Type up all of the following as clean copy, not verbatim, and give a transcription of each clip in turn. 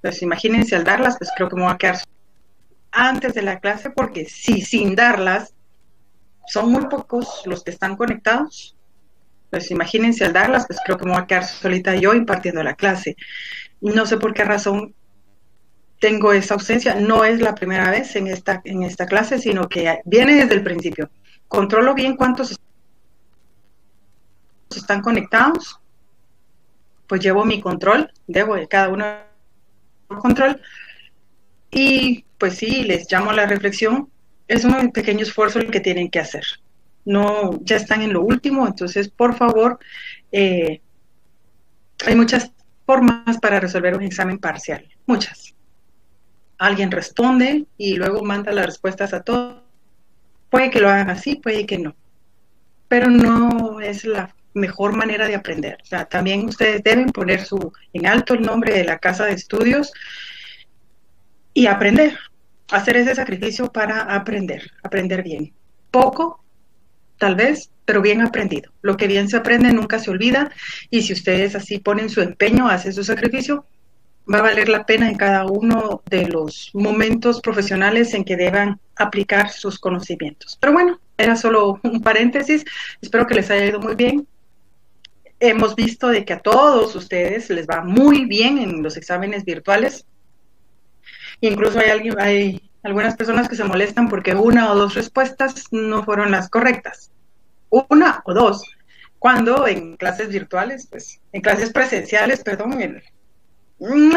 Pues imagínense al darlas, pues creo que me voy a quedar antes de la clase, porque si sin darlas son muy pocos los que están conectados, pues imagínense al darlas, pues creo que me voy a quedar solita yo impartiendo la clase. No sé por qué razón tengo esa ausencia, no es la primera vez en esta clase, sino que viene desde el principio. Controlo bien cuántos están conectados, pues llevo mi control, debo de cada uno control, y pues sí, les llamo a la reflexión. Es un pequeño esfuerzo el que tienen que hacer. No, ya están en lo último, entonces por favor, hay muchas formas para resolver un examen parcial, muchas. Alguien responde y luego manda las respuestas a todos. Puede que lo hagan así, puede que no, pero no es la mejor manera de aprender. O sea, también ustedes deben poner en alto el nombre de la casa de estudios y aprender, hacer ese sacrificio para aprender bien. Poco, tal vez, pero bien aprendido. Lo que bien se aprende nunca se olvida, y si ustedes así ponen su empeño, hacen su sacrificio, va a valer la pena en cada uno de los momentos profesionales en que deban aplicar sus conocimientos. Pero bueno, era solo un paréntesis. Espero que les haya ido muy bien. Hemos visto de que a todos ustedes les va muy bien en los exámenes virtuales. Incluso hay algunas personas que se molestan porque una o dos respuestas no fueron las correctas. Una o dos. Cuando en clases virtuales, pues, en clases presenciales, perdón,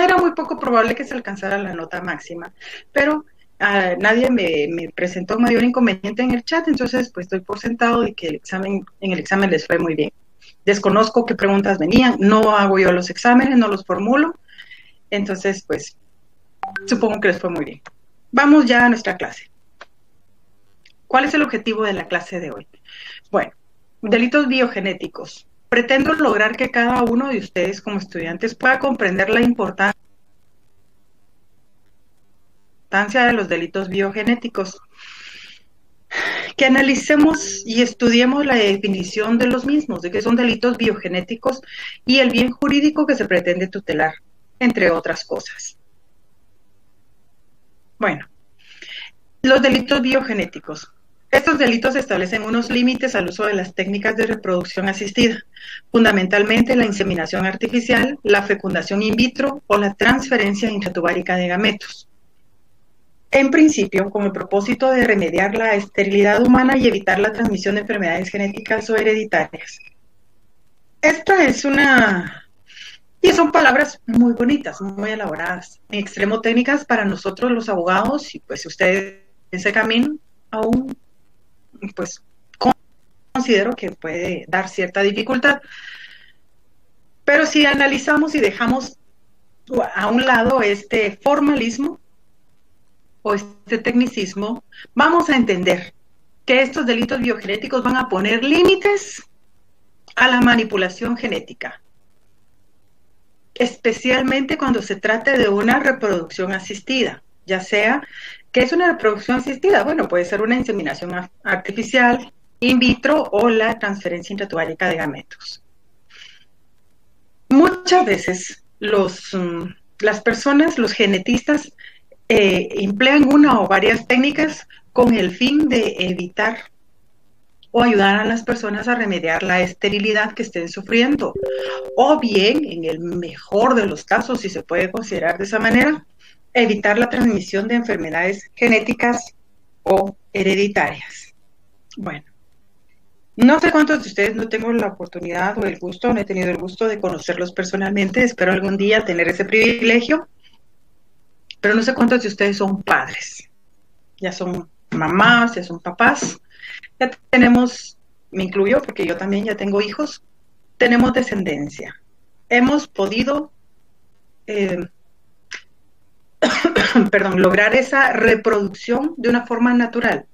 era muy poco probable que se alcanzara la nota máxima, pero nadie me presentó mayor inconveniente en el chat, entonces pues doy por sentado de que en el examen les fue muy bien. Desconozco qué preguntas venían, no hago yo los exámenes, no los formulo, entonces pues supongo que les fue muy bien. Vamos ya a nuestra clase. ¿Cuál es el objetivo de la clase de hoy? Bueno, delitos biogenéticos. Pretendo lograr que cada uno de ustedes como estudiantes pueda comprender la importancia de los delitos biogenéticos, que analicemos y estudiemos la definición de los mismos, de qué son delitos biogenéticos y el bien jurídico que se pretende tutelar, entre otras cosas. Bueno, los delitos biogenéticos. Estos delitos establecen unos límites al uso de las técnicas de reproducción asistida, fundamentalmente la inseminación artificial, la fecundación in vitro o la transferencia intratubárica de gametos. En principio, con el propósito de remediar la esterilidad humana y evitar la transmisión de enfermedades genéticas o hereditarias. Esta es y son palabras muy bonitas, muy elaboradas, en extremo técnicas para nosotros los abogados, y pues si ustedes en ese camino aún, pues considero que puede dar cierta dificultad. Pero si analizamos y dejamos a un lado este formalismo o este tecnicismo, vamos a entender que estos delitos biogenéticos van a poner límites a la manipulación genética, especialmente cuando se trate de una reproducción asistida, ya sea, ¿qué es una reproducción asistida? Bueno, puede ser una inseminación artificial, in vitro o la transferencia intratubárica de gametos. Muchas veces las personas, los genetistas, emplean una o varias técnicas con el fin de evitar o ayudar a las personas a remediar la esterilidad que estén sufriendo, o bien, en el mejor de los casos, si se puede considerar de esa manera, evitar la transmisión de enfermedades genéticas o hereditarias. Bueno, no sé cuántos de ustedes no tengo la oportunidad o el gusto, no he tenido el gusto de conocerlos personalmente, espero algún día tener ese privilegio, pero no sé cuántos de ustedes son padres, ya son mamás, ya son papás, ya tenemos, me incluyo porque yo también ya tengo hijos, tenemos descendencia, hemos podido lograr esa reproducción de una forma natural,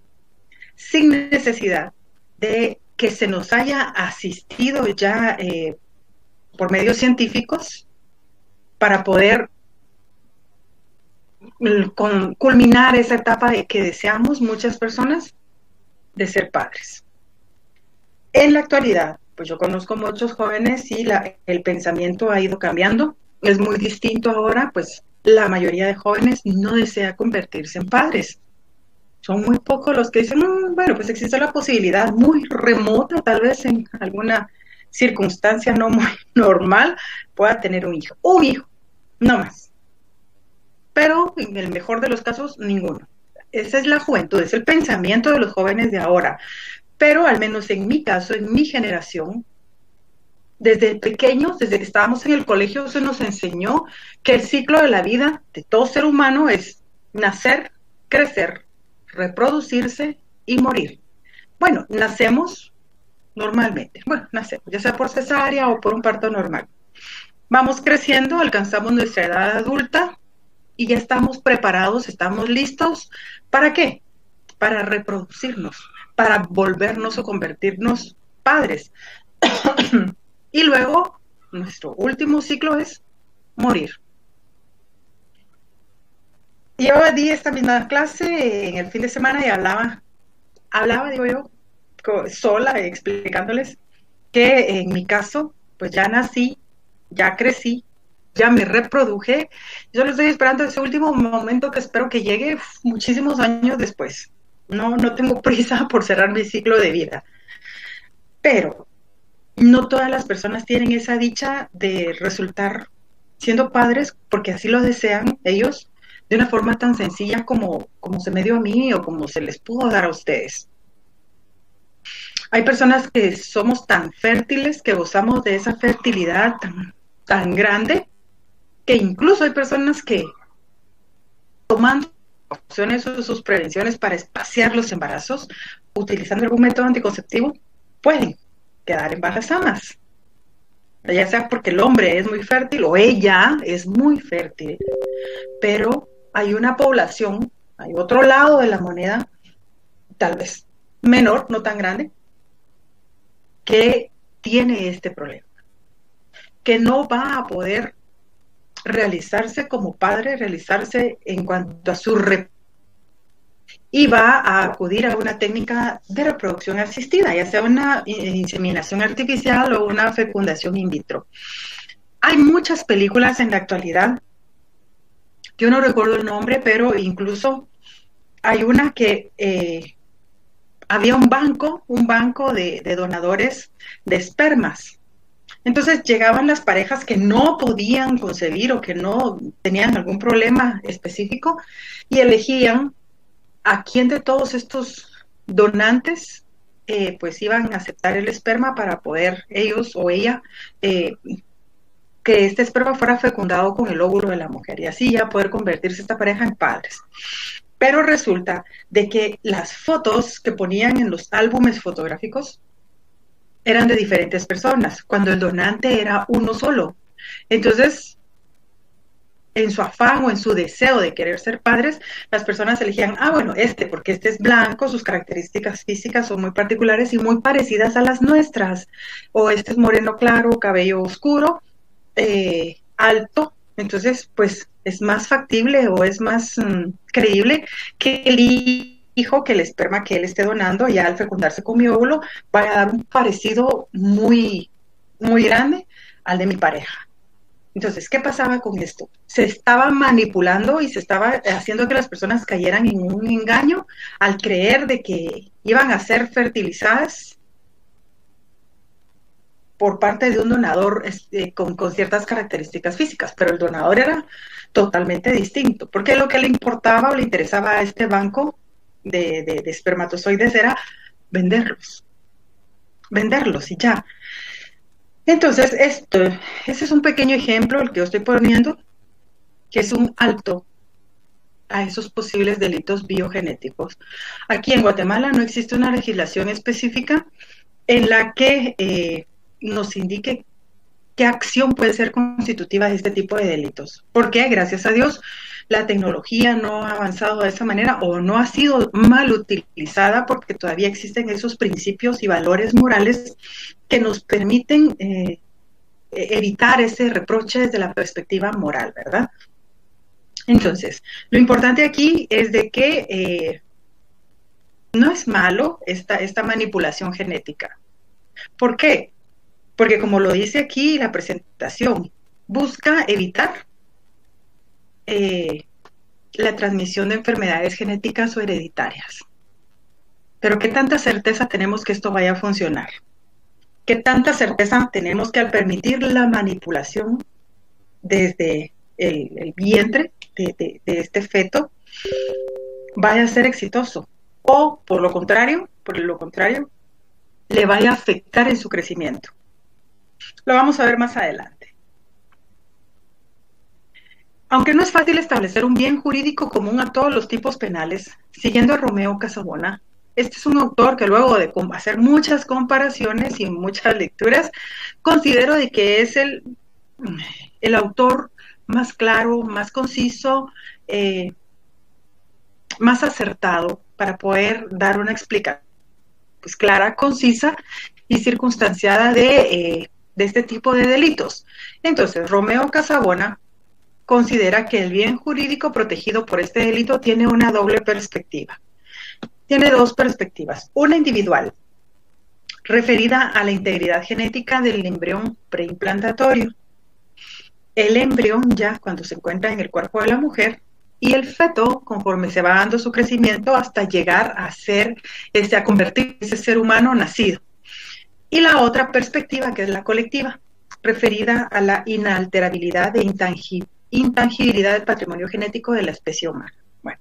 sin necesidad de que se nos haya asistido ya por medios científicos para poder culminar esa etapa que deseamos muchas personas de ser padres. En la actualidad, pues yo conozco muchos jóvenes y el pensamiento ha ido cambiando, es muy distinto ahora, pues la mayoría de jóvenes no desea convertirse en padres. Son muy pocos los que dicen, bueno, pues existe la posibilidad muy remota, tal vez en alguna circunstancia no muy normal, pueda tener un hijo, no más. Pero en el mejor de los casos, ninguno. Esa es la juventud, es el pensamiento de los jóvenes de ahora. Pero al menos en mi caso, en mi generación, desde pequeños, desde que estábamos en el colegio, se nos enseñó que el ciclo de la vida de todo ser humano es nacer, crecer, reproducirse y morir. Bueno, nacemos normalmente. Bueno, nacemos, ya sea por cesárea o por un parto normal. Vamos creciendo, alcanzamos nuestra edad adulta y ya estamos preparados, estamos listos. ¿Para qué? Para reproducirnos, para volvernos o convertirnos padres. Y luego, nuestro último ciclo es morir. Yo di esta misma clase en el fin de semana y hablaba, digo yo, sola, explicándoles que en mi caso, pues ya nací, ya crecí, ya me reproduje. Yo lo estoy esperando ese último momento que espero que llegue muchísimos años después. No tengo prisa por cerrar mi ciclo de vida. Pero no todas las personas tienen esa dicha de resultar siendo padres porque así lo desean ellos de una forma tan sencilla como se me dio a mí o como se les pudo dar a ustedes. Hay personas que somos tan fértiles, que gozamos de esa fertilidad tan grande, que incluso hay personas que tomando opciones o sus prevenciones para espaciar los embarazos, utilizando algún método anticonceptivo, pueden quedar embarazadas. Ya sea porque el hombre es muy fértil o ella es muy fértil, pero hay una población, hay otro lado de la moneda, tal vez menor, no tan grande, que tiene este problema, que no va a poder realizarse como padre, realizarse en cuanto a su y va a acudir a una técnica de reproducción asistida, ya sea una inseminación artificial o una fecundación in vitro. Hay muchas películas en la actualidad, yo no recuerdo el nombre, pero incluso hay una que había un banco de donadores de espermas. Entonces llegaban las parejas que no podían concebir o que no tenían algún problema específico y elegían a quién de todos estos donantes pues iban a aceptar el esperma para poder ellos o ella que este esperma fuera fecundado con el óvulo de la mujer y así ya poder convertirse esta pareja en padres. Pero resulta de que las fotos que ponían en los álbumes fotográficos eran de diferentes personas, cuando el donante era uno solo. Entonces, en su afán o en su deseo de querer ser padres, las personas elegían, bueno, porque este es blanco, sus características físicas son muy particulares y muy parecidas a las nuestras, o este es moreno claro, cabello oscuro, alto, entonces, pues, es más factible o es más creíble que el hijo, que el esperma que él esté donando, ya al fecundarse con mi óvulo, vaya a dar un parecido muy, muy grande al de mi pareja. Entonces, ¿qué pasaba con esto? Se estaba manipulando y se estaba haciendo que las personas cayeran en un engaño al creer de que iban a ser fertilizadas por parte de un donador con ciertas características físicas, pero el donador era totalmente distinto, porque lo que le importaba o le interesaba a este banco de espermatozoides era venderlos y ya. Entonces, ese es un pequeño ejemplo, el que yo estoy poniendo, que es un alto a esos posibles delitos biogenéticos. Aquí en Guatemala no existe una legislación específica en la que nos indique qué acción puede ser constitutiva de este tipo de delitos. Porque, gracias a Dios, la tecnología no ha avanzado de esa manera o no ha sido mal utilizada porque todavía existen esos principios y valores morales que nos permiten evitar ese reproche desde la perspectiva moral, ¿verdad? Entonces, lo importante aquí es de que no es malo esta manipulación genética. ¿Por qué? Porque como lo dice aquí la presentación, busca evitar la transmisión de enfermedades genéticas o hereditarias. Pero ¿qué tanta certeza tenemos que esto vaya a funcionar? ¿Qué tanta certeza tenemos que al permitir la manipulación desde el vientre de este feto vaya a ser exitoso? O por lo contrario, le vaya a afectar en su crecimiento. Lo vamos a ver más adelante. Aunque no es fácil establecer un bien jurídico común a todos los tipos penales, siguiendo a Romeo Casabona, este es un autor que luego de hacer muchas comparaciones y muchas lecturas, considero de que es el autor más claro, más conciso, más acertado para poder dar una explicación pues, clara, concisa y circunstanciada de este tipo de delitos. Entonces, Romeo Casabona considera que el bien jurídico protegido por este delito tiene una doble perspectiva. Tiene dos perspectivas. Una individual, referida a la integridad genética del embrión preimplantatorio. El embrión ya cuando se encuentra en el cuerpo de la mujer y el feto conforme se va dando su crecimiento hasta llegar a ser, a convertirse en ese ser humano nacido. Y la otra perspectiva, que es la colectiva, referida a la inalterabilidad e intangibilidad del patrimonio genético de la especie humana. Bueno,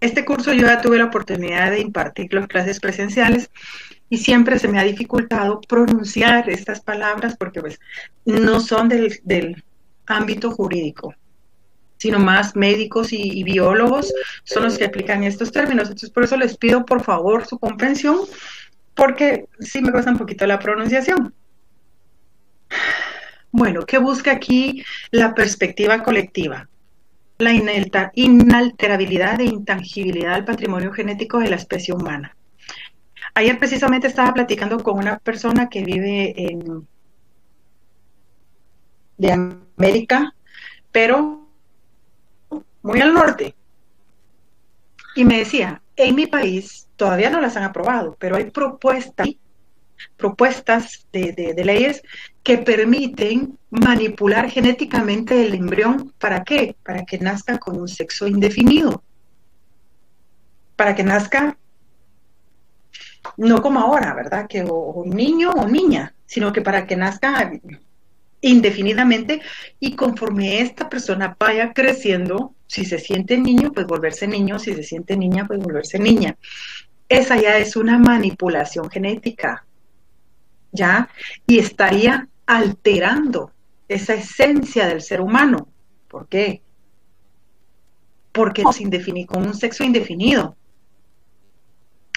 este curso yo ya tuve la oportunidad de impartir las clases presenciales y siempre se me ha dificultado pronunciar estas palabras porque pues no son del ámbito jurídico, sino más médicos y biólogos son los que aplican estos términos. Entonces por eso les pido por favor su comprensión porque sí me cuesta un poquito la pronunciación. Bueno, ¿qué busca aquí la perspectiva colectiva? La inalterabilidad e intangibilidad del patrimonio genético de la especie humana. Ayer precisamente estaba platicando con una persona que vive de América, pero muy al norte. Y me decía, en mi país todavía no las han aprobado, pero hay propuestas de leyes que permiten manipular genéticamente el embrión. ¿Para qué? Para que nazca con un sexo indefinido. Para que nazca, no como ahora, ¿verdad? Que o niño o niña, sino que para que nazca indefinidamente y conforme esta persona vaya creciendo, si se siente niño, pues volverse niño, si se siente niña, pues volverse niña. Esa ya es una manipulación genética, ¿ya? Y estaría alterando esa esencia del ser humano. ¿Por qué? Porque con un sexo indefinido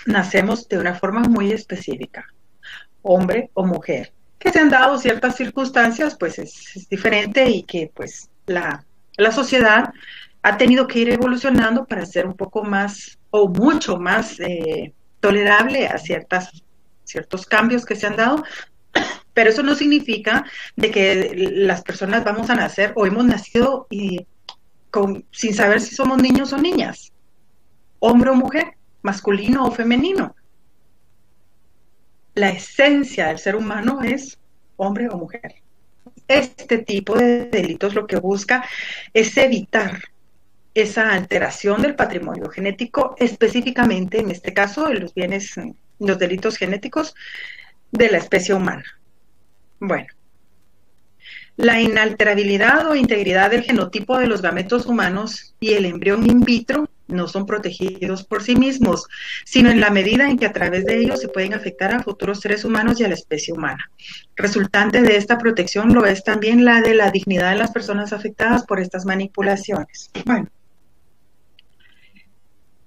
nacemos de una forma muy específica, hombre o mujer. Que se han dado ciertas circunstancias, pues es diferente y que pues la sociedad ha tenido que ir evolucionando para ser un poco más o mucho más tolerable a ciertos cambios que se han dado, pero eso no significa de que las personas vamos a nacer o hemos nacido sin saber si somos niños o niñas, hombre o mujer, masculino o femenino. La esencia del ser humano es hombre o mujer. Este tipo de delitos lo que busca es evitar esa alteración del patrimonio genético, específicamente en este caso de los delitos genéticos de la especie humana. Bueno, la inalterabilidad o integridad del genotipo de los gametos humanos y el embrión in vitro no son protegidos por sí mismos, sino en la medida en que a través de ellos se pueden afectar a futuros seres humanos y a la especie humana. Resultante de esta protección lo es también la de la dignidad de las personas afectadas por estas manipulaciones. Bueno,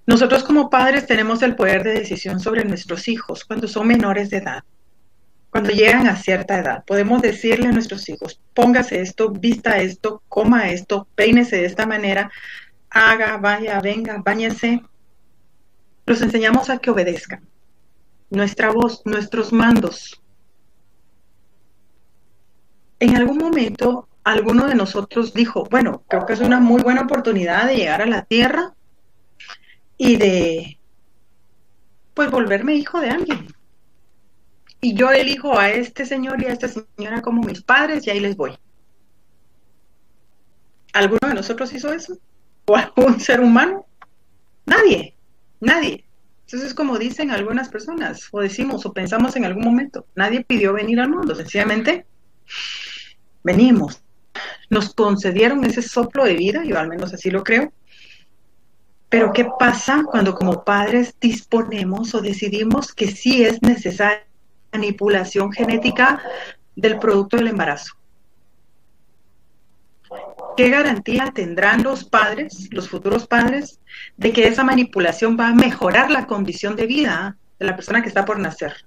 nosotros como padres tenemos el poder de decisión sobre nuestros hijos cuando son menores de edad. Cuando llegan a cierta edad, podemos decirle a nuestros hijos, póngase esto, vista esto, coma esto, peínese de esta manera, haga, vaya, venga, báñese. Los enseñamos a que obedezcan nuestra voz, nuestros mandos. En algún momento, alguno de nosotros dijo, bueno, creo que es una muy buena oportunidad de llegar a la tierra y de, pues, volverme hijo de alguien. Y yo elijo a este señor y a esta señora como mis padres y ahí les voy. ¿Alguno de nosotros hizo eso? ¿O algún ser humano? Nadie, nadie. Entonces, como dicen algunas personas, o decimos, o pensamos en algún momento, nadie pidió venir al mundo, sencillamente venimos. Nos concedieron ese soplo de vida, yo al menos así lo creo. Pero ¿qué pasa cuando como padres disponemos o decidimos que sí es necesaria manipulación genética del producto del embarazo? ¿Qué garantía tendrán los padres, los futuros padres, de que esa manipulación va a mejorar la condición de vida de la persona que está por nacer?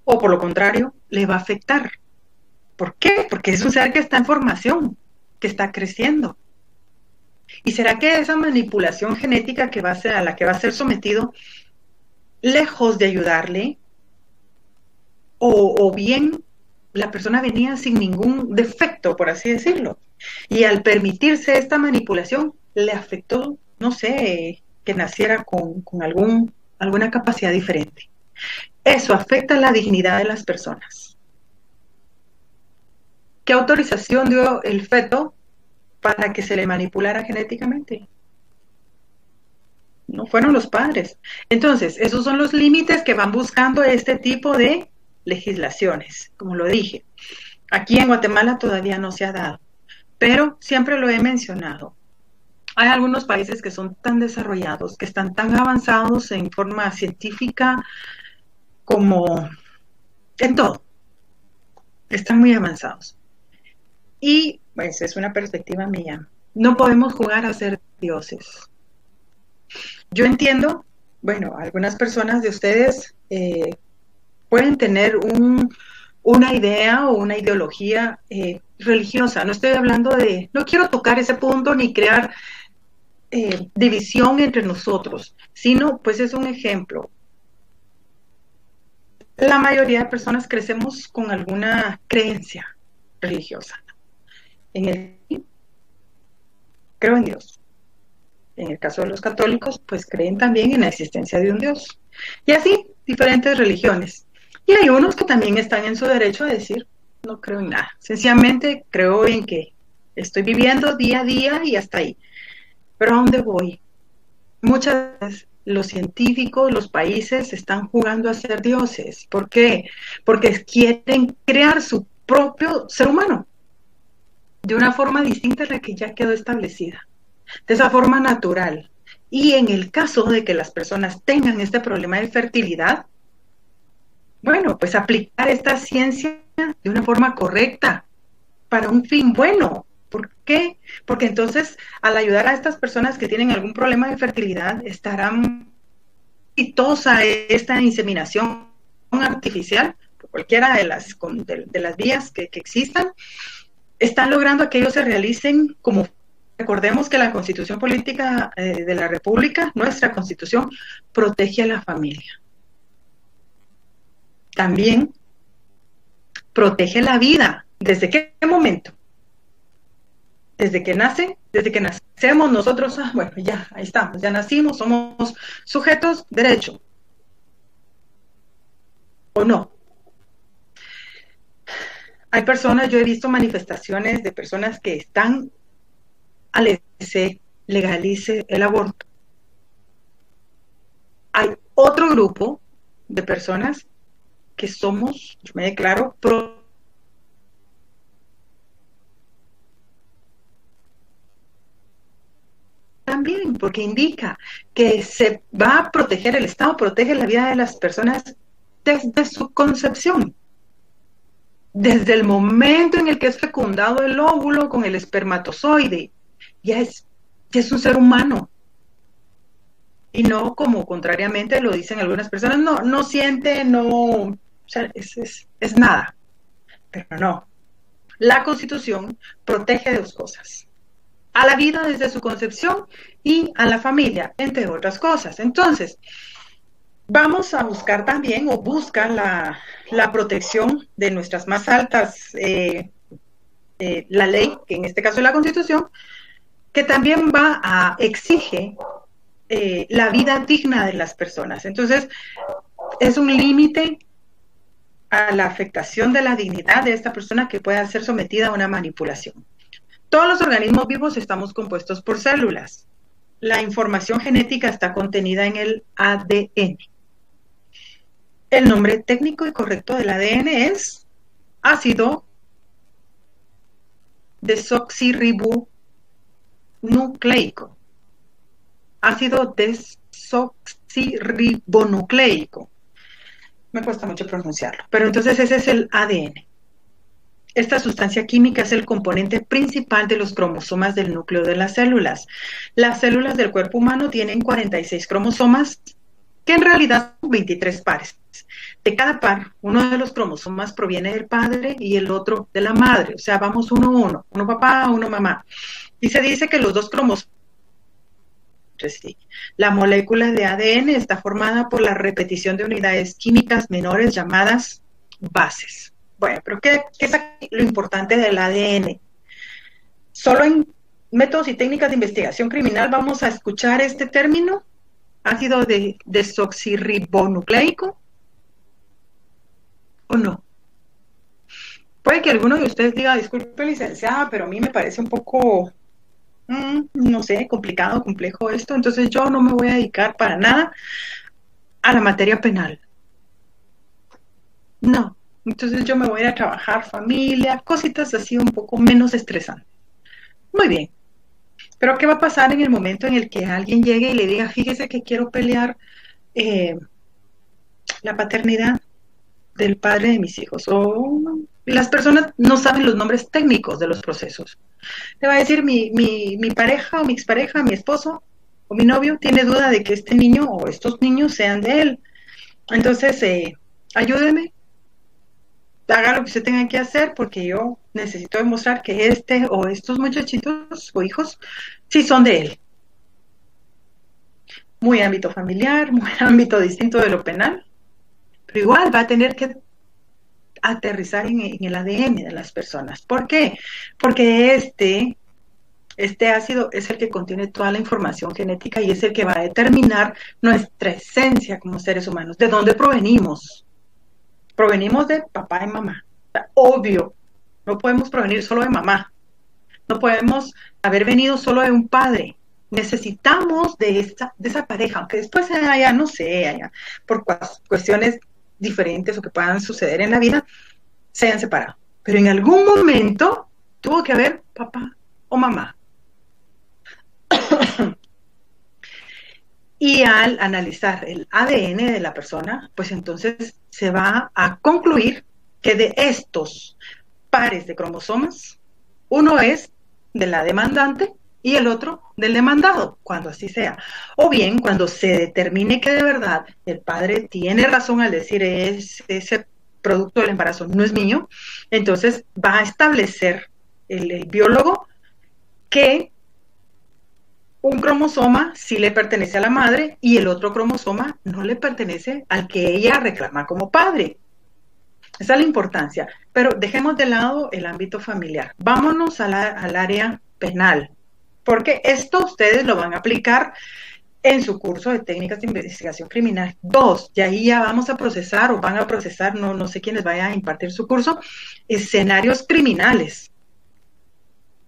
O por lo contrario, le va a afectar. ¿Por qué? Porque es un ser que está en formación, que está creciendo. ¿Y será que esa manipulación genética que va a ser, a la que va a ser sometido, lejos de ayudarle, o bien la persona venía sin ningún defecto, por así decirlo, y al permitirse esta manipulación le afectó, no sé, que naciera con alguna capacidad diferente? Eso afecta la dignidad de las personas. ¿Qué autorización dio el feto para que se le manipulara genéticamente? No fueron los padres. Entonces, esos son los límites que van buscando este tipo de legislaciones, como lo dije. Aquí en Guatemala todavía no se ha dado, pero siempre lo he mencionado. Hay algunos países que son tan desarrollados, que están tan avanzados en forma científica como en todo. Están muy avanzados. Y pues es una perspectiva mía. No podemos jugar a ser dioses. Yo entiendo, bueno, algunas personas de ustedes pueden tener una idea o una ideología religiosa. No estoy hablando de, no quiero tocar ese punto ni crear división entre nosotros, sino pues es un ejemplo. La mayoría de personas crecemos con alguna creencia religiosa. Creo en Dios. En el caso de los católicos, pues creen también en la existencia de un Dios. Y así, diferentes religiones. Y hay unos que también están en su derecho a decir, no creo en nada. Sencillamente creo en que estoy viviendo día a día y hasta ahí. Pero ¿a dónde voy? Muchas veces los científicos, los países están jugando a ser dioses. ¿Por qué? Porque quieren crear su propio ser humano de una forma distinta a la que ya quedó establecida, de esa forma natural. Y en el caso de que las personas tengan este problema de fertilidad, bueno, pues aplicar esta ciencia de una forma correcta para un fin bueno. ¿Por qué? Porque entonces, al ayudar a estas personas que tienen algún problema de fertilidad, estarán exitosa esta inseminación artificial, por cualquiera de las vías que existan, están logrando que ellos se realicen como. Recordemos que la Constitución Política de la República, nuestra Constitución, protege a la familia. También protege la vida. ¿Desde qué momento? Desde que nacemos nosotros, bueno, ya, ahí estamos, ya nacimos, somos sujetos de derecho. ¿O no? Hay personas, yo he visto manifestaciones de personas que están se legalice el aborto. Hay otro grupo de personas que somos, yo me declaro también, porque indica que se va a proteger, el Estado protege la vida de las personas desde su concepción. Desde el momento en el que es fecundado el óvulo con el espermatozoide, ya es un ser humano. Y no como contrariamente lo dicen algunas personas, no siente, o sea, es nada. Pero no. La Constitución protege dos cosas: a la vida desde su concepción y a la familia, entre otras cosas. Entonces, vamos a buscar también, o busca la protección de nuestras más altas, la ley, que en este caso es la Constitución, que también exige la vida digna de las personas. Entonces, es un límite a la afectación de la dignidad de esta persona que pueda ser sometida a una manipulación. Todos los organismos vivos estamos compuestos por células. La información genética está contenida en el ADN. El nombre técnico y correcto del ADN es ácido desoxirribonucleico. Ácido desoxirribonucleico. Me cuesta mucho pronunciarlo, pero entonces ese es el ADN. Esta sustancia química es el componente principal de los cromosomas del núcleo de las células. Las células del cuerpo humano tienen 46 cromosomas, que en realidad son 23 pares. De cada par, uno de los cromosomas proviene del padre y el otro de la madre. O sea, vamos uno papá, uno mamá. Y se dice que los dos cromosomas, la molécula de ADN está formada por la repetición de unidades químicas menores llamadas bases. Bueno, pero ¿qué es lo importante del ADN? Solo en métodos y técnicas de investigación criminal vamos a escuchar este término, ácido desoxirribonucleico, ¿o no? Puede que alguno de ustedes diga, disculpe licenciada, pero a mí me parece un poco, no sé, complicado, complejo esto, entonces yo no me voy a dedicar para nada a la materia penal. No. Entonces yo me voy a ir a trabajar familia, cositas así un poco menos estresantes. Muy bien. Pero ¿qué va a pasar en el momento en el que alguien llegue y le diga, fíjese que quiero pelear la paternidad del padre de mis hijos? O las personas no saben los nombres técnicos de los procesos. Le va a decir mi pareja o mi expareja, mi esposo o mi novio tiene duda de que este niño o estos niños sean de él. Entonces, ayúdeme. Haga lo que usted tenga que hacer porque yo necesito demostrar que este o estos muchachitos o hijos sí son de él. Muy ámbito familiar, muy ámbito distinto de lo penal, pero igual va a tener que aterrizar en el ADN de las personas. ¿Por qué? Porque este ácido es el que contiene toda la información genética y es el que va a determinar nuestra esencia como seres humanos, de dónde provenimos. Provenimos de papá y mamá. O sea, obvio, no podemos provenir solo de mamá. No podemos haber venido solo de un padre. Necesitamos de esa pareja, aunque después haya, no sé, haya, por cuestiones diferentes o que puedan suceder en la vida, se hayan separado. Pero en algún momento tuvo que haber papá o mamá. Y al analizar el ADN de la persona, pues entonces se va a concluir que de estos pares de cromosomas, uno es de la demandante y el otro del demandado, cuando así sea. O bien, cuando se determine que de verdad el padre tiene razón al decir ese producto del embarazo no es mío, entonces va a establecer el biólogo que un cromosoma sí le pertenece a la madre y el otro cromosoma no le pertenece al que ella reclama como padre. Esa es la importancia. Pero dejemos de lado el ámbito familiar. Vámonos al área penal, porque esto ustedes lo van a aplicar en su curso de técnicas de investigación criminal 2. Y ahí ya vamos a procesar o van a procesar, no sé quiénes vayan a impartir su curso, escenarios criminales.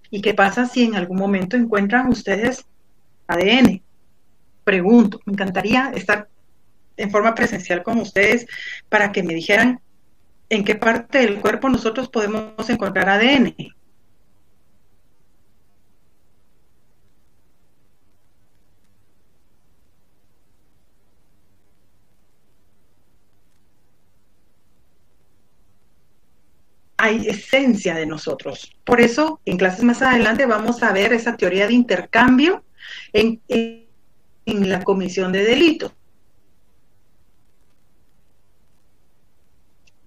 ¿Y qué pasa si en algún momento encuentran ustedes ADN? Pregunto, me encantaría estar en forma presencial con ustedes para que me dijeran en qué parte del cuerpo nosotros podemos encontrar ADN. Hay esencia de nosotros. Por eso, en clases más adelante vamos a ver esa teoría de intercambio en la comisión de delitos.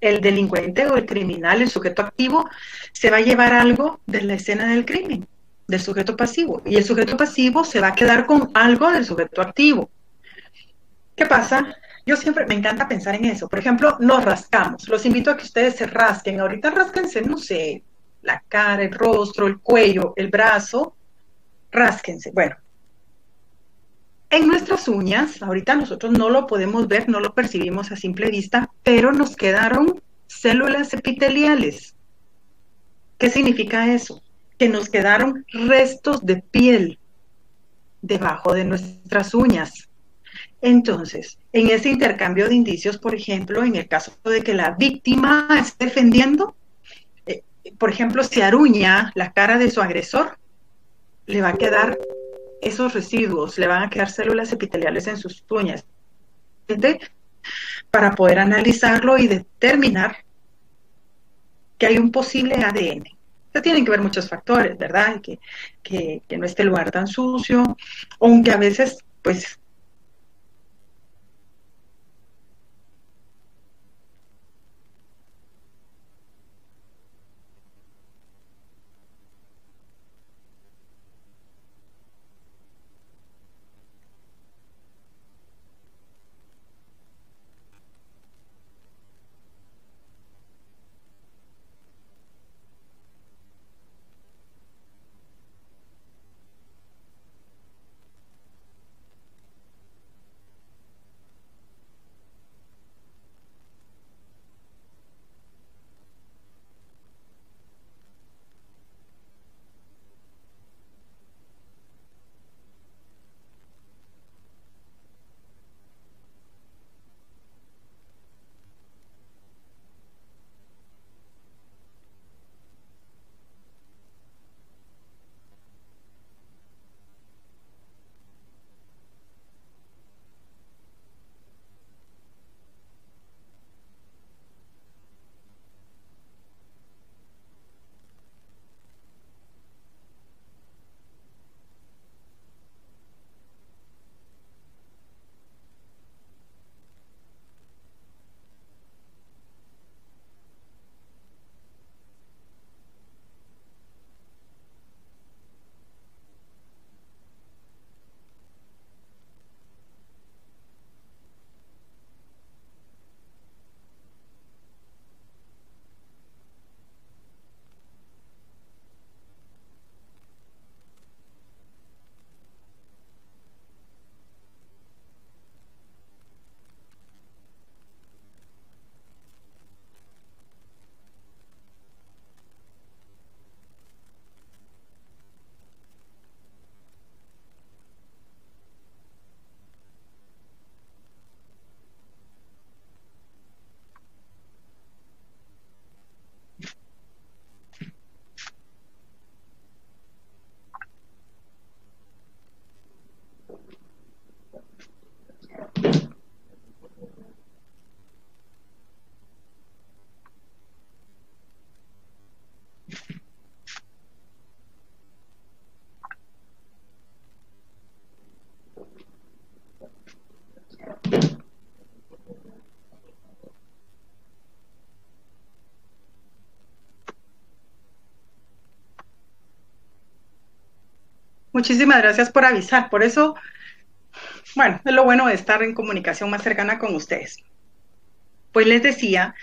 El delincuente o el criminal, el sujeto activo, se va a llevar algo de la escena del crimen, del sujeto pasivo. Y el sujeto pasivo se va a quedar con algo del sujeto activo. ¿Qué pasa? Yo siempre me encanta pensar en eso. Por ejemplo, nos rascamos. Los invito a que ustedes se rasquen. Ahorita rásquense, no sé, la cara, el rostro, el cuello, el brazo. Rásquense. Bueno, en nuestras uñas, ahorita nosotros no lo podemos ver, no lo percibimos a simple vista, pero nos quedaron células epiteliales. ¿Qué significa eso? que nos quedaron restos de piel debajo de nuestras uñas. Entonces, en ese intercambio de indicios, por ejemplo, en el caso de que la víctima esté defendiendo, por ejemplo, si aruña la cara de su agresor, le va a quedar esos residuos, le van a quedar células epiteliales en sus uñas, para poder analizarlo y determinar que hay un posible ADN. O sea, tienen que ver muchos factores, ¿verdad? Que no esté el lugar tan sucio, aunque a veces, pues, muchísimas gracias por avisar. Por eso, bueno, es lo bueno de estar en comunicación más cercana con ustedes. Pues les decía,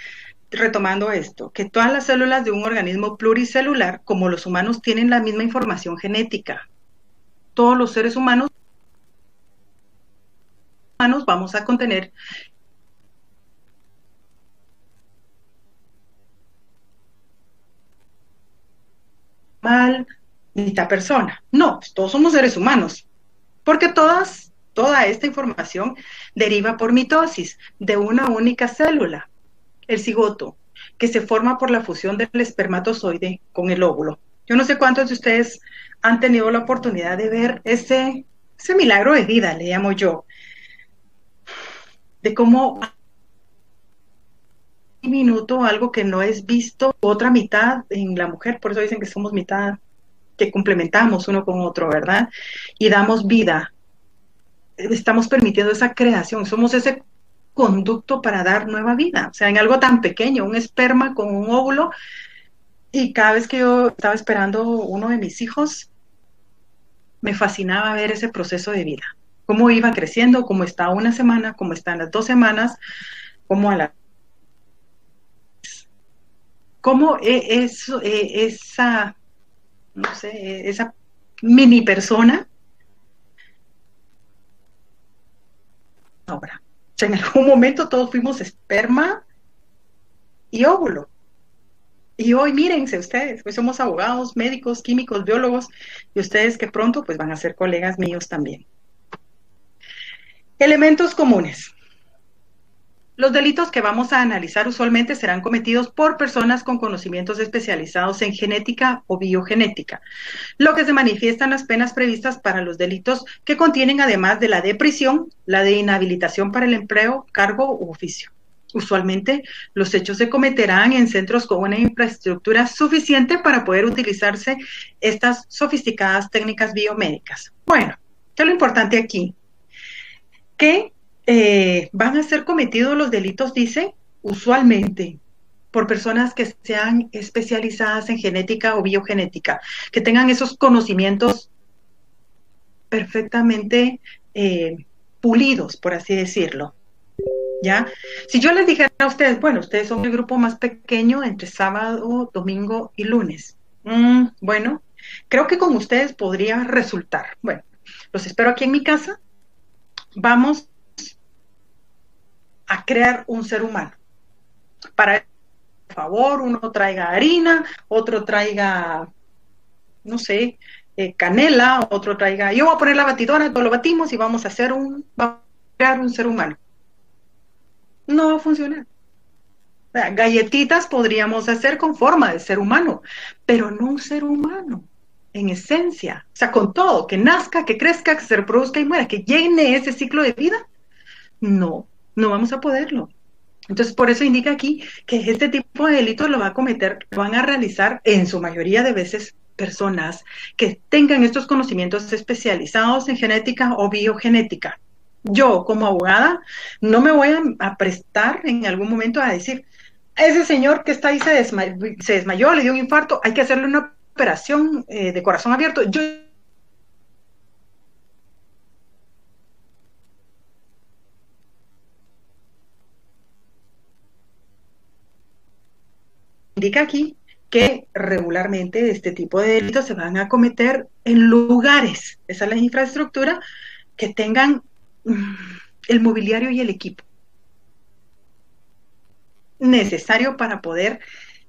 retomando esto, que todas las células de un organismo pluricelular, como los humanos, tienen la misma información genética. Todos los seres humanos vamos a contener mal, mitad persona. No, pues todos somos seres humanos, porque toda esta información deriva por mitosis de una única célula, el cigoto, que se forma por la fusión del espermatozoide con el óvulo. Yo no sé cuántos de ustedes han tenido la oportunidad de ver ese milagro de vida, le llamo yo, de cómo un minuto algo que no es visto, otra mitad en la mujer, por eso dicen que somos mitad, que complementamos uno con otro, ¿verdad? Y damos vida, estamos permitiendo esa creación, somos ese conducto para dar nueva vida, o sea, en algo tan pequeño, un esperma con un óvulo, y cada vez que yo estaba esperando uno de mis hijos, me fascinaba ver ese proceso de vida, cómo iba creciendo, cómo está una semana, cómo están las 2 semanas, cómo a la cómo esa, no sé, esa mini persona obra. O sea, en algún momento todos fuimos esperma y óvulo. Y hoy mírense ustedes, pues somos abogados, médicos, químicos, biólogos, y ustedes que pronto pues van a ser colegas míos también. Elementos comunes. Los delitos que vamos a analizar usualmente serán cometidos por personas con conocimientos especializados en genética o biogenética, lo que se manifiesta en las penas previstas para los delitos que contienen, además de la de prisión, la de inhabilitación para el empleo, cargo u oficio. Usualmente, los hechos se cometerán en centros con una infraestructura suficiente para poder utilizarse estas sofisticadas técnicas biomédicas. Bueno, ¿qué es lo importante aquí? Que van a ser cometidos los delitos, dice, usualmente por personas que sean especializadas en genética o biogenética, que tengan esos conocimientos perfectamente pulidos, por así decirlo. ¿Ya? Si yo les dijera a ustedes, bueno, ustedes son el grupo más pequeño entre sábado, domingo y lunes. Bueno, creo que con ustedes podría resultar. Bueno, los espero aquí en mi casa. Vamos a crear un ser humano. Para favor, uno traiga harina, otro traiga, no sé, canela, otro traiga, yo voy a poner la batidora, todos lo batimos y vamos a crear un ser humano. No va a funcionar. O sea, galletitas podríamos hacer con forma de ser humano, pero no un ser humano, en esencia. O sea, con todo, que nazca, que crezca, que se reproduzca y muera, que llene ese ciclo de vida. No, no vamos a poderlo. Entonces, por eso indica aquí que este tipo de delitos lo van a realizar en su mayoría de veces personas que tengan estos conocimientos especializados en genética o biogenética. Yo, como abogada, no me voy a prestar en algún momento a decir, ese señor que está ahí se desmayó, le dio un infarto, hay que hacerle una operación de corazón abierto. Yo indica aquí que regularmente este tipo de delitos se van a cometer en lugares, esa es la infraestructura, que tengan el mobiliario y el equipo necesario para poder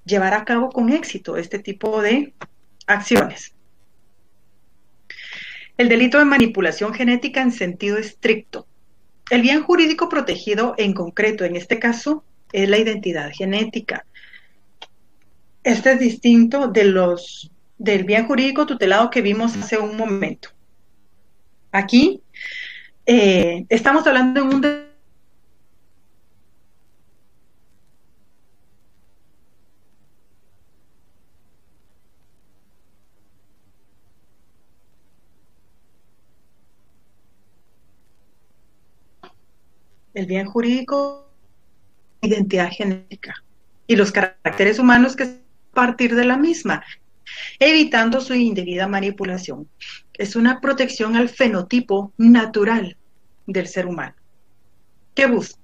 llevar a cabo con éxito este tipo de acciones. El delito de manipulación genética en sentido estricto. El bien jurídico protegido en concreto, en este caso, es la identidad genética. Este es distinto del bien jurídico tutelado que vimos hace un momento. Aquí estamos hablando de un el bien jurídico, identidad genética y los caracteres humanos que a partir de la misma, evitando su indebida manipulación. Es una protección al fenotipo natural del ser humano. ¿Qué busca?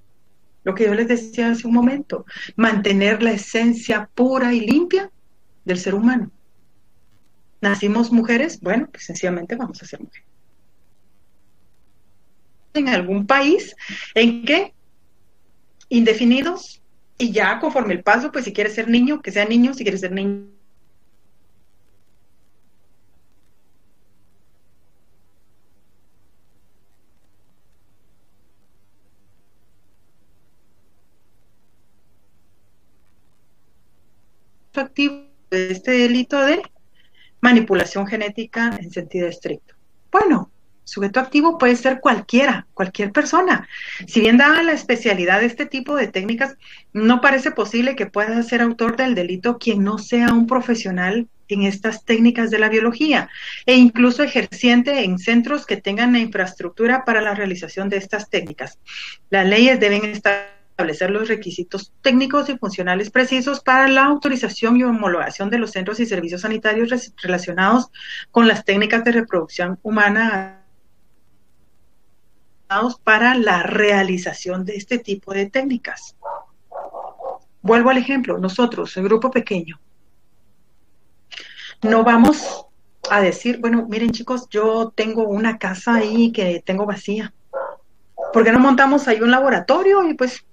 Lo que yo les decía hace un momento, mantener la esencia pura y limpia del ser humano. ¿Nacimos mujeres? Bueno, pues sencillamente vamos a ser mujeres. En algún país en que indefinidos y ya conforme el paso, pues si quieres ser niño, que sea niño, si quieres ser niño. Activo de este delito de manipulación genética en sentido estricto. Bueno, sujeto activo puede ser cualquiera, cualquier persona. Si bien dada la especialidad de este tipo de técnicas, no parece posible que pueda ser autor del delito quien no sea un profesional en estas técnicas de la biología e incluso ejerciente en centros que tengan la infraestructura para la realización de estas técnicas. Las leyes deben establecer los requisitos técnicos y funcionales precisos para la autorización y homologación de los centros y servicios sanitarios relacionados con las técnicas de reproducción humana para la realización de este tipo de técnicas. Vuelvo al ejemplo, nosotros, el grupo pequeño, no vamos a decir, bueno, miren chicos, yo tengo una casa ahí que tengo vacía. ¿Por qué no montamos ahí un laboratorio y pues,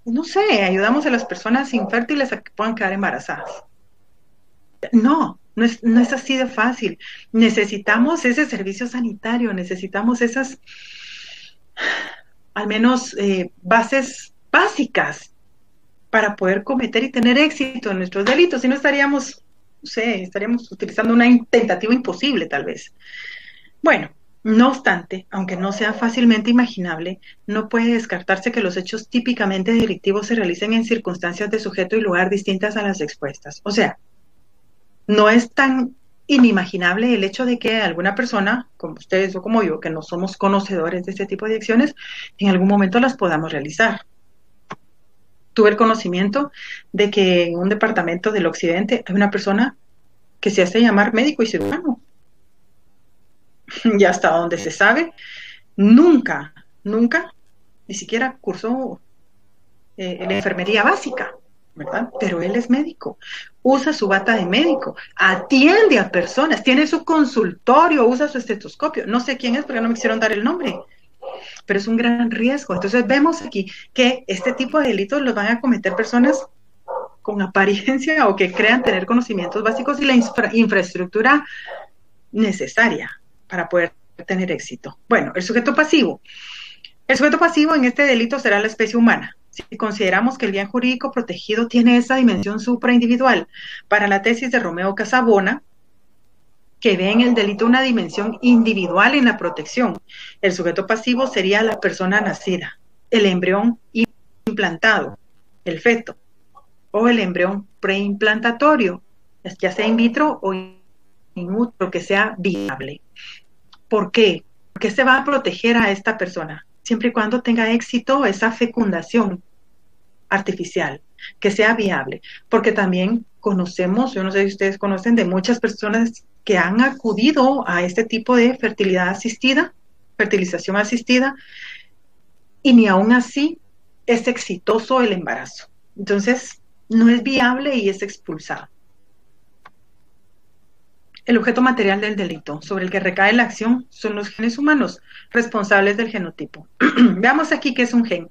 no sé, ayudamos a las personas infértiles a que puedan quedar embarazadas? No es así de fácil. Necesitamos ese servicio sanitario, necesitamos esas, al menos, bases básicas para poder cometer y tener éxito en nuestros delitos. Si no estaríamos, no sé, estaríamos utilizando una tentativa imposible, tal vez. Bueno, no obstante, aunque no sea fácilmente imaginable, no puede descartarse que los hechos típicamente delictivos se realicen en circunstancias de sujeto y lugar distintas a las expuestas. O sea, no es tan inimaginable el hecho de que alguna persona, como ustedes o como yo, que no somos conocedores de este tipo de acciones, en algún momento las podamos realizar. Tuve el conocimiento de que en un departamento del occidente hay una persona que se hace llamar médico y cirujano. Y hasta donde se sabe, nunca, nunca, ni siquiera cursó la enfermería básica, ¿verdad? Pero él es médico, usa su bata de médico, atiende a personas, tiene su consultorio, usa su estetoscopio. No sé quién es porque no me quisieron dar el nombre, pero es un gran riesgo. Entonces vemos aquí que este tipo de delitos los van a cometer personas con apariencia o que crean tener conocimientos básicos y la infraestructura necesaria para poder tener éxito. Bueno, el sujeto pasivo. El sujeto pasivo en este delito será la especie humana. Si consideramos que el bien jurídico protegido tiene esa dimensión supraindividual, para la tesis de Romeo Casabona, que ve en el delito una dimensión individual en la protección, el sujeto pasivo sería la persona nacida, el embrión implantado, el feto, o el embrión preimplantatorio, ya sea in vitro o in utero, que sea viable. ¿Por qué? Porque se va a proteger a esta persona, siempre y cuando tenga éxito esa fecundación artificial, que sea viable, porque también conocemos, yo no sé si ustedes conocen, de muchas personas que han acudido a este tipo de fertilidad asistida, fertilización asistida, y ni aún así es exitoso el embarazo. Entonces, no es viable y es expulsado. El objeto material del delito sobre el que recae la acción son los genes humanos responsables del genotipo. Veamos aquí qué es un gen.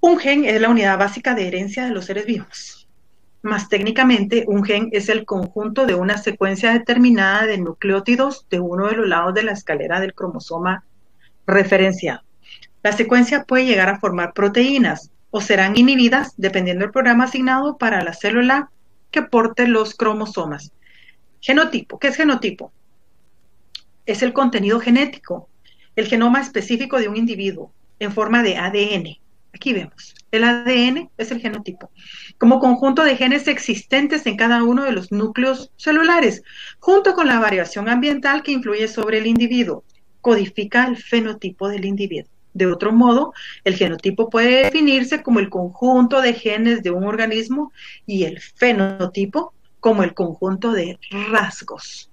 Un gen es la unidad básica de herencia de los seres vivos. Más técnicamente, un gen es el conjunto de una secuencia determinada de nucleótidos de uno de los lados de la escalera del cromosoma referenciado. La secuencia puede llegar a formar proteínas o serán inhibidas dependiendo del programa asignado para la célula que porte los cromosomas. Genotipo. ¿Qué es genotipo? Es el contenido genético, el genoma específico de un individuo en forma de ADN. Aquí vemos, el ADN es el genotipo, como conjunto de genes existentes en cada uno de los núcleos celulares, junto con la variación ambiental que influye sobre el individuo, codifica el fenotipo del individuo. De otro modo, el genotipo puede definirse como el conjunto de genes de un organismo y el fenotipo como el conjunto de rasgos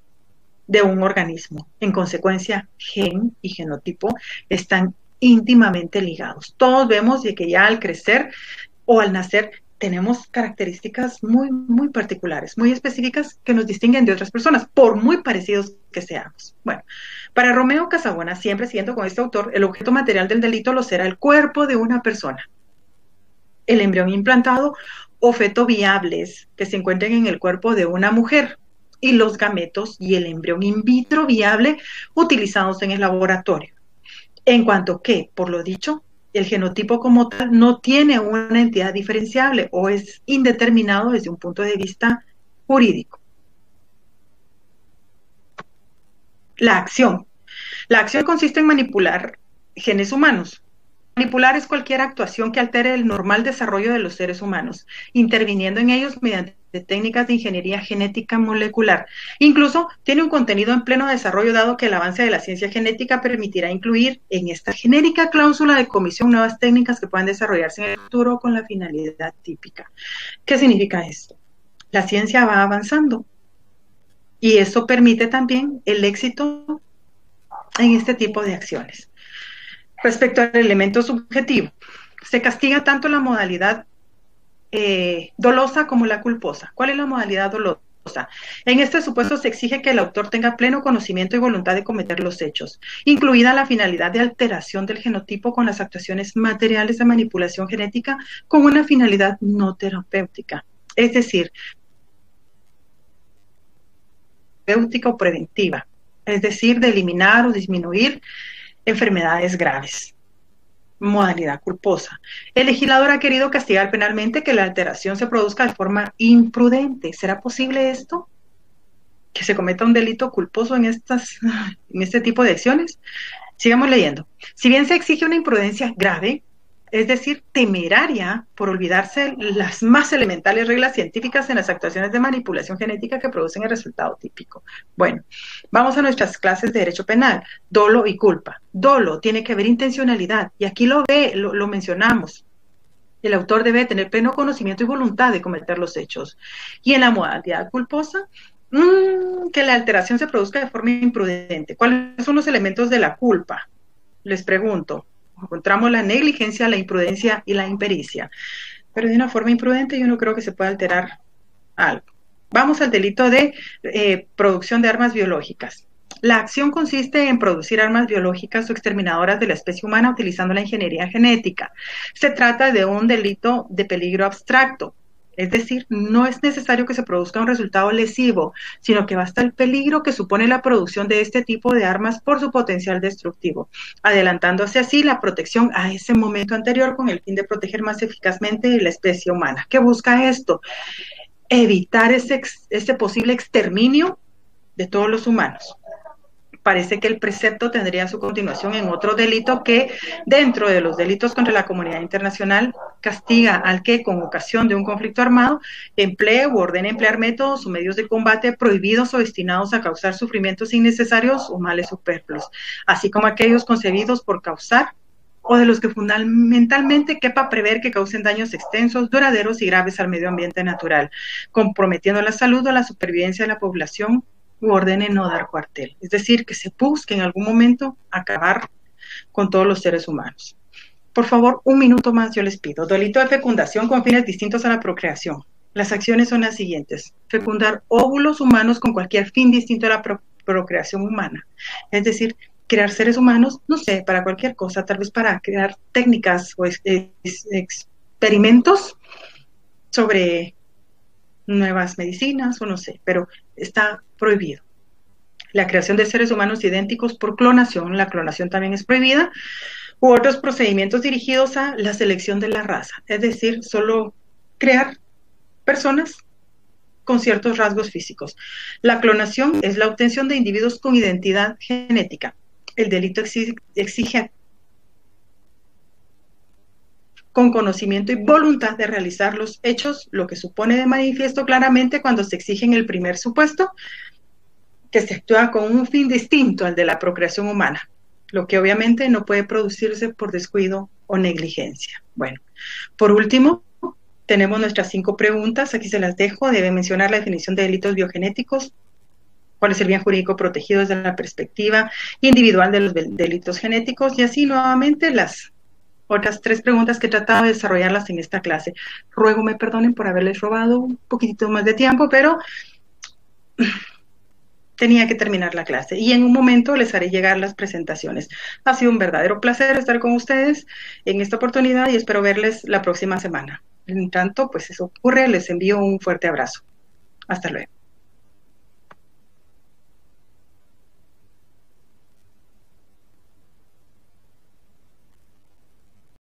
de un organismo. En consecuencia, gen y genotipo están íntimamente ligados. Todos vemos de que ya al crecer o al nacer tenemos características muy, muy particulares, muy específicas que nos distinguen de otras personas, por muy parecidos que seamos. Bueno, para Romeo Casabona, siempre siguiendo con este autor, el objeto material del delito lo será el cuerpo de una persona, el embrión implantado o feto viables que se encuentren en el cuerpo de una mujer y los gametos y el embrión in vitro viable utilizados en el laboratorio. En cuanto que, por lo dicho, el genotipo como tal no tiene una entidad diferenciable o es indeterminado desde un punto de vista jurídico. La acción. La acción consiste en manipular genes humanos. Manipular es cualquier actuación que altere el normal desarrollo de los seres humanos, interviniendo en ellos mediante técnicas de ingeniería genética molecular. Incluso tiene un contenido en pleno desarrollo, dado que el avance de la ciencia genética permitirá incluir en esta genérica cláusula de comisión nuevas técnicas que puedan desarrollarse en el futuro con la finalidad típica. ¿Qué significa esto? La ciencia va avanzando y eso permite también el éxito en este tipo de acciones. Respecto al elemento subjetivo, se castiga tanto la modalidad dolosa como la culposa. ¿Cuál es la modalidad dolosa? En este supuesto se exige que el autor tenga pleno conocimiento y voluntad de cometer los hechos, incluida la finalidad de alteración del genotipo con las actuaciones materiales de manipulación genética con una finalidad no terapéutica. Es decir, terapéutica o preventiva, es decir, de eliminar o disminuir enfermedades graves. Modalidad culposa. El legislador ha querido castigar penalmente que la alteración se produzca de forma imprudente. ¿Será posible esto? ¿Que se cometa un delito culposo en este tipo de acciones? Sigamos leyendo. Si bien se exige una imprudencia grave, es decir, temeraria por olvidarse las más elementales reglas científicas en las actuaciones de manipulación genética que producen el resultado típico. Bueno, vamos a nuestras clases de derecho penal. Dolo y culpa. Dolo tiene que haber intencionalidad, y aquí lo mencionamos. El autor debe tener pleno conocimiento y voluntad de cometer los hechos. Y en la modalidad culposa, que la alteración se produzca de forma imprudente. ¿Cuáles son los elementos de la culpa? Les pregunto. Encontramos la negligencia, la imprudencia y la impericia. Pero de una forma imprudente yo no creo que se pueda alterar algo. Vamos al delito de producción de armas biológicas. La acción consiste en producir armas biológicas o exterminadoras de la especie humana utilizando la ingeniería genética. Se trata de un delito de peligro abstracto. Es decir, no es necesario que se produzca un resultado lesivo, sino que basta el peligro que supone la producción de este tipo de armas por su potencial destructivo, adelantándose así la protección a ese momento anterior con el fin de proteger más eficazmente la especie humana. ¿Qué busca esto? Evitar ese posible exterminio de todos los humanos. Parece que el precepto tendría su continuación en otro delito que, dentro de los delitos contra la comunidad internacional, castiga al que, con ocasión de un conflicto armado, emplee u ordene emplear métodos o medios de combate prohibidos o destinados a causar sufrimientos innecesarios o males superfluos, así como aquellos concebidos por causar o de los que fundamentalmente quepa prever que causen daños extensos, duraderos y graves al medio ambiente natural, comprometiendo la salud o la supervivencia de la población, u ordene no dar cuartel. Es decir, que se busque en algún momento acabar con todos los seres humanos. Por favor, un minuto más yo les pido. Delito de fecundación con fines distintos a la procreación. Las acciones son las siguientes. Fecundar óvulos humanos con cualquier fin distinto a la procreación humana. Es decir, crear seres humanos, no sé, para cualquier cosa, tal vez para crear técnicas o experimentos sobre nuevas medicinas o no sé, pero está prohibido. La creación de seres humanos idénticos por clonación, la clonación también es prohibida, u otros procedimientos dirigidos a la selección de la raza, es decir, solo crear personas con ciertos rasgos físicos. La clonación es la obtención de individuos con identidad genética. El delito exige con conocimiento y voluntad de realizar los hechos, lo que supone de manifiesto claramente cuando se exige en el primer supuesto que se actúa con un fin distinto al de la procreación humana, lo que obviamente no puede producirse por descuido o negligencia. Bueno, por último, tenemos nuestras 5 preguntas, aquí se las dejo. Debe mencionar la definición de delitos biogenéticos, cuál es el bien jurídico protegido desde la perspectiva individual de los delitos genéticos, y así nuevamente las otras 3 preguntas que he tratado de desarrollarlas en esta clase. Ruego me perdonen por haberles robado un poquitito más de tiempo, pero tenía que terminar la clase y en un momento les haré llegar las presentaciones. Ha sido un verdadero placer estar con ustedes en esta oportunidad y espero verles la próxima semana. En tanto, pues eso ocurre, les envío un fuerte abrazo. Hasta luego.